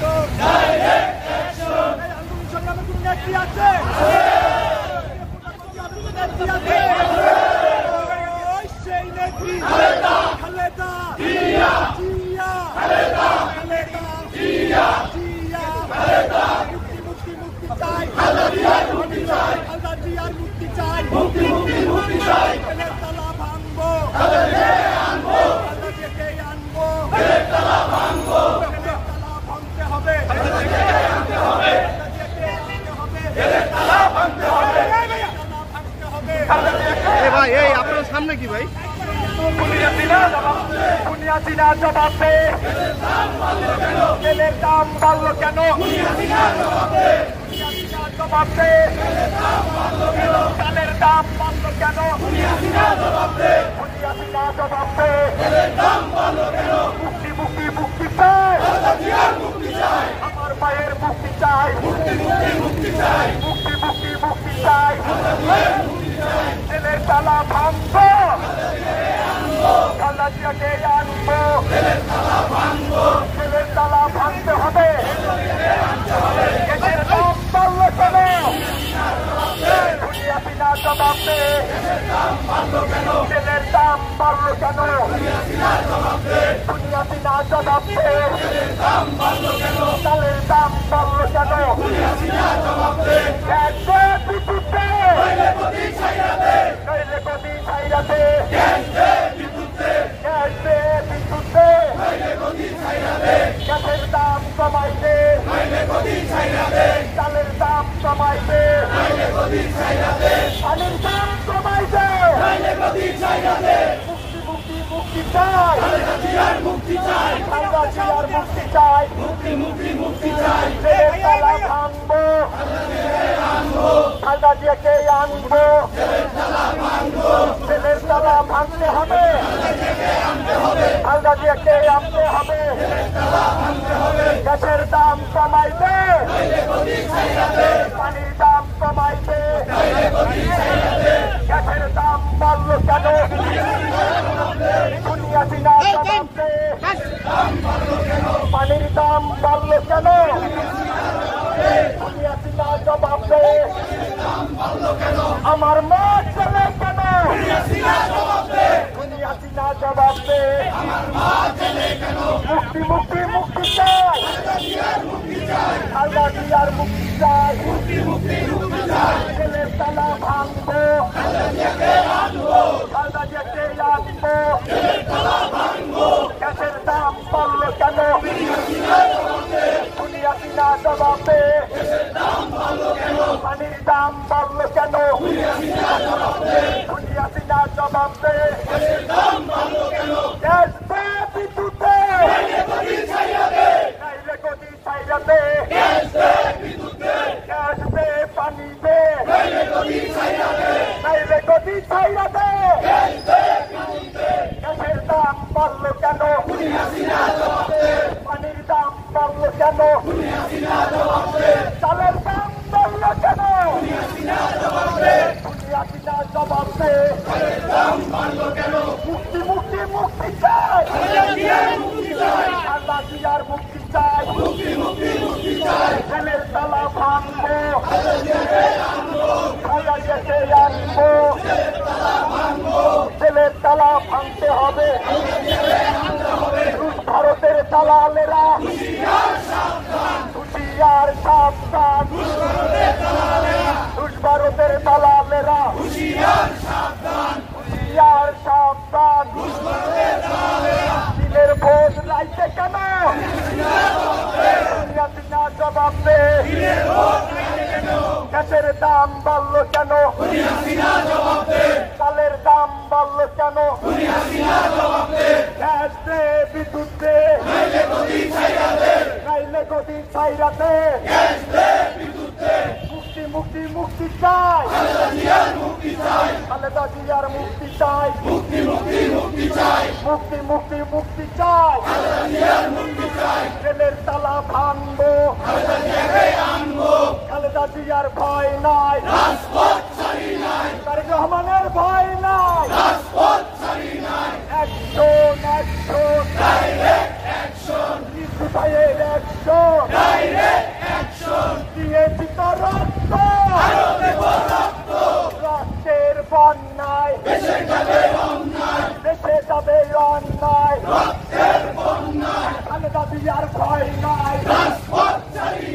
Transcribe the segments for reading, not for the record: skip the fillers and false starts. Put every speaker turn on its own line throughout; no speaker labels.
আন্দোলন সংগ্রামে কোন নেত্রী আছে? সেই নেত্রী খালেদা জিয়া মুক্তি চাই, খালেদা জিয়ার মুক্তি চাই, মুক্তি চাই। তালা ভাঙবো, আনবো, তালা ভাঙতে হবে,
ভাই এই আপনার সামনে কি ভাই?
বুনিয়াদিনা জবাব দে, তেলের দাম বাড়লো কেন? জবাব দে, চালের দাম বাড়লো কেন? বুনিয়াদিনা জবাব দে, মুক্তি চাই, আমার মায়ের মুক্তি চাই, মুক্তি চাই, তেলের তালা ভাঙবো, খালেদা জিয়াকে আনবো, তেলের তালা ভাঙতে হবে। গ্যাসের দাম বাড়লো কেন? বুনিয়াদিনা জবাব দে, তেলের দাম বাড়লো কেন? বুনিয়াদিনা জবাব দে, চালের দাম বাড়লো কেন? নইলে গদি ছাইরাতে, গ্যাসের দাম কমাইতে, চালের দাম কমাইতে, পানির দাম কমাইতে, মুক্তি চাই, খালেদা জিয়ার মুক্তি চাই, তেলের তালা ভাঙবো, খালেদা জিয়াকে আনবো, তেলের তালা ভাঙতে হবে, খালেদা জিয়াকে আনতে হবে, গ্যাসের দাম কমাইতে, পানির দাম কমাইতে, গ্যাসের দাম বাড়লো কেন? বুনিয়াদিনা জবাব দে, পানির দাম বাড়লো কেন? বুনিয়াদিনা জবাব দে, আমার মা চলে কেন? বুনিয়াদিনা জবাব দে, মুক্তি চাই, খালেদা জিয়ার মুক্তি চাই, তেলের তালা ভাঙবো, খালেদা জিয়াকে আনবো, গ্যাসের দাম বাড়লো কেন? বুনিয়াদিনা জবাব দে, পানির দাম বাড়লো কেন? বুনিয়াদিনা জবাব দে, গ্যাস দে, বিদ্যুৎ দে, নাইলে গদি ছাইরাতে, গ্যাস দে, পানি দে, নাইলে গদি ছাইরাতে, গ্যাসের দাম বাড়লো কেন? পানির দাম বাড়লো কেন? চালের দাম বাড়লো কেন? বুনিয়াদিনা জবাব দে, মুক্তি চাই, খালেদা জিয়ার মুক্তি চাই, তেলের তালা ভাঙবো, খালেদা জিয়াকে আনবো, তেলের তালা ভাঙতে হবে। ভারতের দালালেরা হুঁশিয়ার সাবধান, ভারতের দালালেরা হুঁশিয়ার সাবধান, দিনের ভোট লাইতে কেন? বুনিয়াদিনা জবাব দে, গ্যাসের দাম বাড়লো কেন? চালের দাম বাড়লো কেন? গ্যাস দে, বিদ্যুৎ দে, নাইলে গদি ছাইরাতে, মুক্তি চাই, খালেদা জিয়ার মুক্তি চাই, মুক্তি চাই, তেলের তালা ভাঙবো, খালেদা জিয়ার ভয় নাই, তারেক রহমানের ভয় নাই, অ্যাকশন, ভাইয়ের অ্যাকশন, ভয়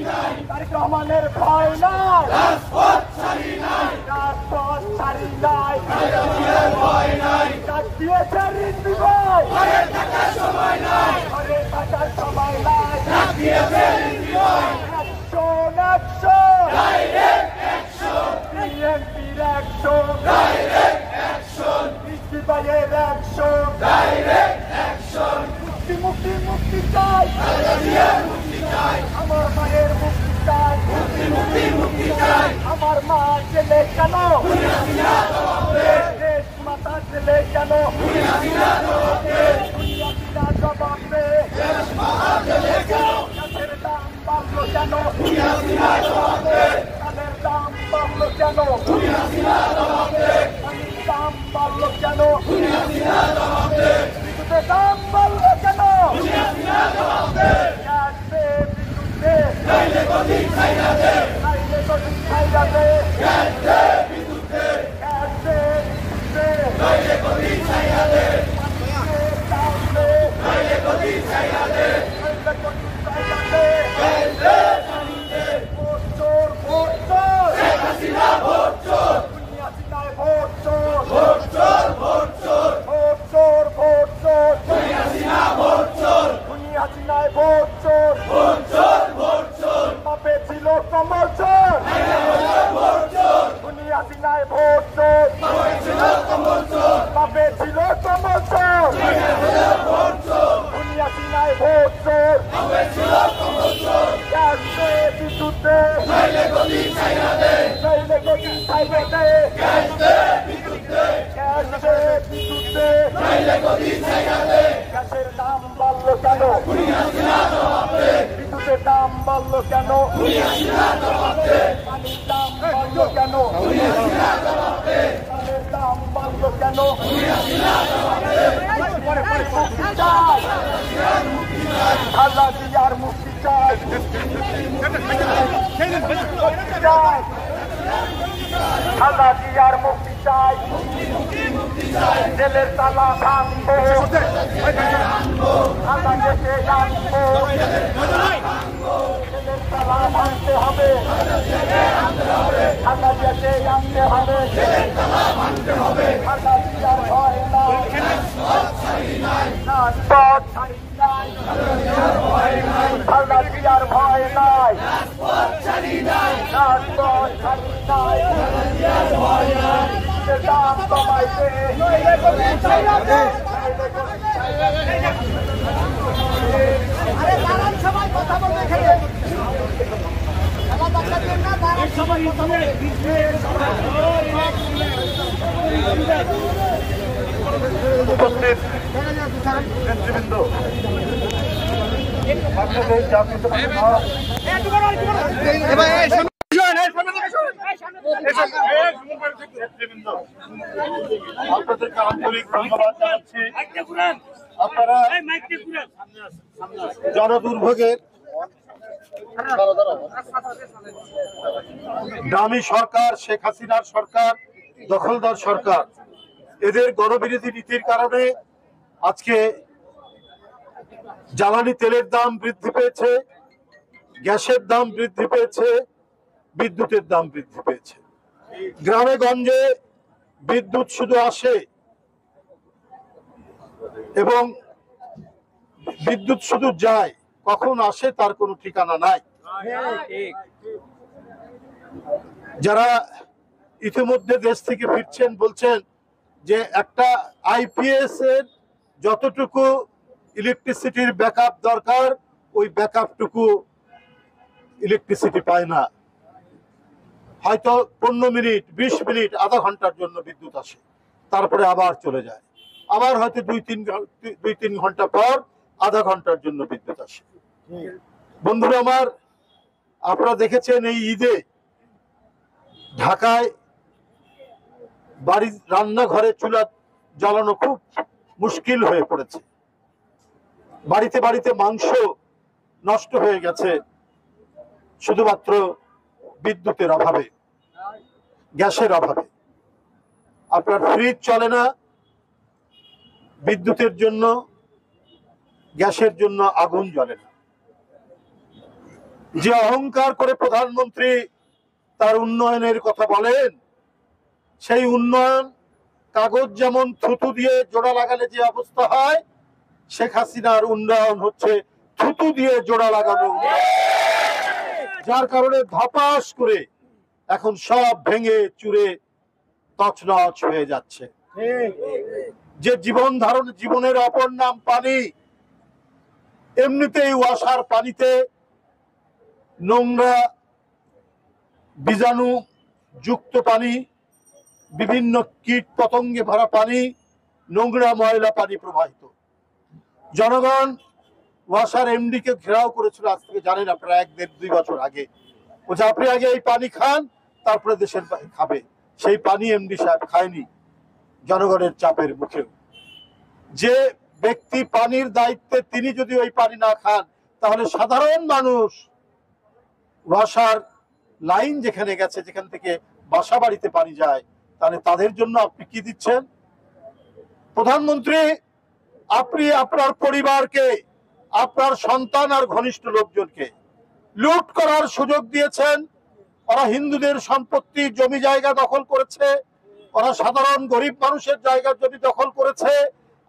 নাই, তারেক রহমানের ভয় নাই, রাজপথ ছাড়ি নাই, ডাক দিয়েছে ঋদ্ধি ভাই, ঘরে থাকার সময় নাই, বিএনপির অ্যাকশন, ঋদ্ধি ভাইয়ের অ্যাকশন, মুক্তি চাই, আমার মায়ের মুক্তি চাই, আমার মা ছেলে কেন, দেশ মাতা ছেলে কেন, জবাব দে, গাছের দাম বাড়লো কেন, চালের দাম বাড়লো কেন, পানির দাম বাড়লো কেন, বিদ্যুতের দাম বাড়লো কেন, গ্যাসের দাম বাড়লো কেন, বিদ্যুতের দাম বাড়লো কেন, পানির দাম বাড়লো কেন, চালের দাম বাড়লো কেন, খালা জিয়ার মুক্তি চাই, খালা জিয়ার মুক্তি চাই, জেলের তালা ভাঙবো, খালা দেশে আনবো, জেলের তালা ভাঙতে হবে, খালা দেশে আনতে হবে, খালা জিয়ার ভয় নাই, রাজপথ ছাড়ি নাই, খালা জিয়ার ভয় নাই, রাজপথ ছাড়ি নাই, দাম কমাইতে সবাই কথা বলবে, সবাই কথা বলবে, উপস্থিত নেতৃবৃন্দ, বাংলাদেশ জাতীয়তাবাদী দল আপনাদেরকে আন্তরিক ধন্যবাদ জানাচ্ছি। আপনারা জনদুর্ভোগের দামি সরকার, শেখ হাসিনার সরকার, দখলদার সরকার, এদের গণবিরোধী নীতির কারণে আজকে জ্বালানি তেলের দাম বৃদ্ধি পেয়েছে, গ্যাসের দাম বৃদ্ধি পেয়েছে, বিদ্যুতের দাম বৃদ্ধি পেয়েছে। গ্রামে গঞ্জে বিদ্যুৎ শুধু আসে এবং বিদ্যুৎ শুধু যায়, কখন আসে তার কোনো ঠিকানা নাই। যারা ইতিমধ্যে দেশ থেকে ফিরছেন বলছেন যে একটা আইপিএস এর যতটুকু ইলেকট্রিসিটির ব্যাকআপ দরকার ওই ব্যাকআপটুকু ইলেকট্রিসিটি পায় না। হয়তো 15 মিনিট, 20 মিনিট, আধা ঘন্টার জন্য বিদ্যুৎ আসে, তারপরে আবার চলে যায়। আবার হয়তো 2-3 ঘন্টা পর আধা ঘন্টার জন্য বিদ্যুৎ আসে। বন্ধুরা আমার, আপনারা দেখেছেন এই ঈদে ঢাকায় বাড়ির রান্নাঘরে চুলা জ্বালানো খুব মুশকিল হয়ে পড়েছে। বাড়িতে বাড়িতে মাংস নষ্ট হয়ে গেছে শুধুমাত্র বিদ্যুতের অভাবে, গ্যাসের অভাবে। আপনার ফ্রিজ চলে না বিদ্যুতের জন্য, গ্যাসের জন্য আগুন জ্বলে না। যে অহংকার করে প্রধানমন্ত্রী তার উন্নয়নের কথা বলেন, সেই উন্নয়ন কাগজ যেমন থুতু দিয়ে জোড়া লাগালে যে অবস্থা হয়, শেখ হাসিনার উন্নয়ন হচ্ছে থুতু দিয়ে জোড়া লাগানো, যার কারণে ধপাস করে এখন সব ভেঙে চুরে তছনছ হয়ে যাচ্ছে। যে জীবনের অপর নাম পানি, এমনিতেই ওয়াসার পানিতে নোংরা বীজাণু যুক্ত পানি, বিভিন্ন কীট পতঙ্গে ভরা পানি, নোংরা ময়লা পানি প্রবাহিত। জনগণ ওয়াসার এমডি কে ঘেরাও করেছিল, আজ থেকে জানেন আপনারা 1-1.5-2 বছর আগে, বলছে আপনি আগে এই পানি খান তারপরে দেশের খাবে। সেই পানি এমডি সাহেব খায়নি জনগণের চাপের মুখেও। যে ব্যক্তি পানির দায়িত্বে, তিনি যদি ওই পানি না খান, তাহলে সাধারণ মানুষ ওয়াসার লাইন যেখানে গেছে, যেখান থেকে বাসা বাড়িতে পানি যায়, তাহলে তাদের জন্য আপনি কি দিচ্ছেন? প্রধানমন্ত্রী, আপনি আপনার পরিবারকে, আপনার সন্তান আর ঘনিষ্ঠ লোকজনকে লুট করার সুযোগ দিয়েছেন। ওরা হিন্দুদের সম্পত্তি, জমি জায়গা দখল করেছে, ওরা সাধারণ গরিব মানুষের জায়গা জমি দখল করেছে।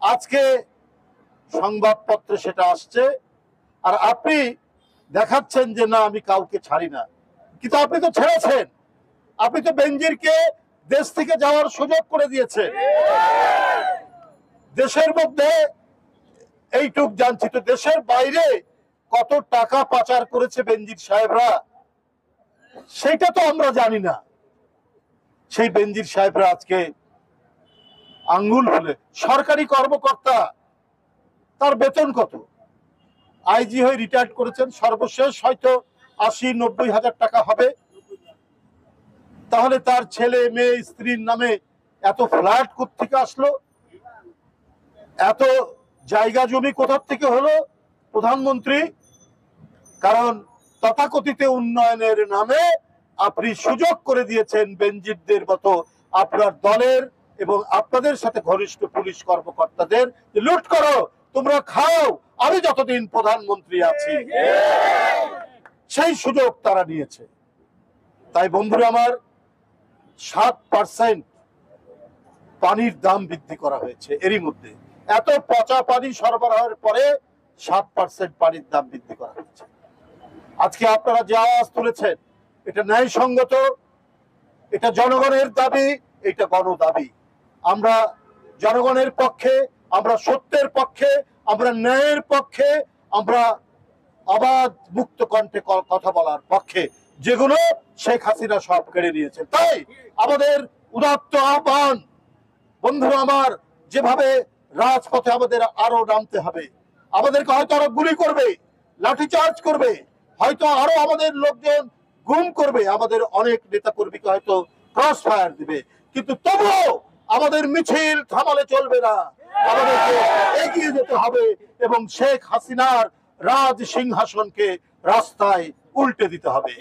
আজকে সংবাদপত্রে সেটা আসছে, আর আপনি দেখাচ্ছেন যে না আমি কাউকে ছাড়ি না, কিন্তু আপনি তো ছেড়েছেন। আপনি তো বেনজিরকে দেশ থেকে যাওয়ার সুযোগ করে দিয়েছেন। দেশের মধ্যে এইটুক জানছি, তো দেশের বাইরে কত টাকা পাচার করেছে বেনজির সাহেবরা, সেটা তো আমরা জানি না। সেই বেনজির সাহেবরা আজকে আঙ্গুল ফুলে, সরকারি কর্মকর্তা, তার বেতন কত? আইজি হয়ে রিটায়ার্ড করেছেন, সর্বশেষ হয়তো 80-90 হাজার টাকা হবে। তাহলে তার ছেলে মেয়ে স্ত্রীর নামে এত ফ্ল্যাট কোত্থেকে আসলো? এত জায়গা জমি কোথা থেকে হলো? প্রধানমন্ত্রী, কারণ তথাকথিত উন্নয়নের নামে আপনি সুযোগ করে দিয়েছেন বেনজিরদের মতো আপনার দলের এবং আপনাদের সাথে ঘনিষ্ঠ পুলিশ কর্মকর্তাদের, লুট করো, তোমরা খাও, আমি যতদিন প্রধানমন্ত্রী আছি। সেই সুযোগ তারা নিয়েছে। তাই বন্ধুরা আমার, 7% পানির দাম বৃদ্ধি করা হয়েছে। এরই মধ্যে এত পচা পানি সরবরাহের পরে 7% পানির দাম বৃদ্ধি করা হয়েছে। আজকে আপনারা যে আওয়াজ তুলেছেন, এটা ন্যায়সঙ্গত, এটা জনগণের দাবি, এটা গণদাবি। আমরা জনগণের পক্ষে, আমরা সত্যের পক্ষে, আমরা ন্যায়ের পক্ষে, আমরা অবাধ মুক্ত কণ্ঠে কথা বলার পক্ষে, যেগুলো শেখ হাসিনা সব কেড়ে নিয়েছে। তাই আমাদের উদাত্ত আহ্বান, বন্ধুরা আমার, যেভাবে রাজপথে আমাদের আরো নামতে হবে। আমাদেরকে হয়তো আরো গুলি করবে, লাঠিচার্জ করবে, হয়তো আরো আমাদের লোকজন গুম করবে, আমাদের অনেক নেতা কর্মীকে হয়তো ক্রস ফায়ার দিবে, কিন্তু তবুও আমাদের মিছিল থামালে চলবে না। আমাদেরকে এগিয়ে যেতে হবে এবং শেখ হাসিনার রাজ সিংহাসনকে রাস্তায় উল্টে দিতে হবে।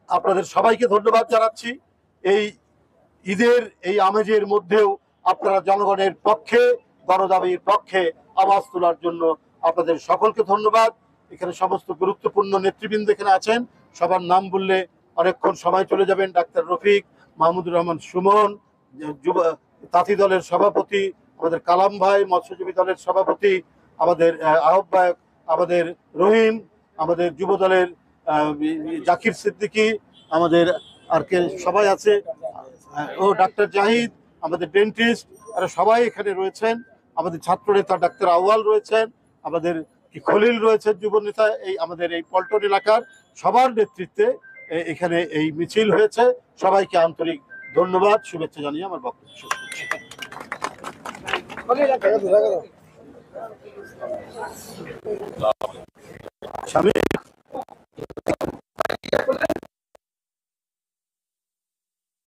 আপনাদের সবাইকে ধন্যবাদ জানাচ্ছি। এই ঈদের এই আমেজের মধ্যেও আপনারা জনগণের পক্ষে, গণদাবির পক্ষে আওয়াজ তোলার জন্য আপনাদের সকলকে ধন্যবাদ। এখানে সমস্ত গুরুত্বপূর্ণ নেতৃবৃন্দ এখানে আছেন, সবার নাম বললে অনেকক্ষণ সময় চলে যাবেন। ডাক্তার রফিক, মাহমুদুর রহমান সুমন, তাঁতি দলের সভাপতি আমাদের কালাম ভাই, মৎস্যজীবী দলের সভাপতি আমাদের আহ্বায়ক আমাদের রহিম, আমাদের যুব দলের জাকির সিদ্দিকী, আমাদের আর কে সবাই আছে, ও ডাক্তার জাহিদ, আমাদের ডেন্টিস্ট, এরা সবাই এখানে রয়েছেন। আমাদের ছাত্র নেতা ডাক্তার আউয়াল রয়েছেন, আমাদের খলিল রয়েছেন যুব নেতা, এই আমাদের এই পল্টন এলাকার সবার নেতৃত্বে এখানে এই মিছিল হয়েছে। সবাইকে আন্তরিক ধন্যবাদ, শুভেচ্ছা জানিয়ে আমার বক্তব্য শেষ করছি। স্বামী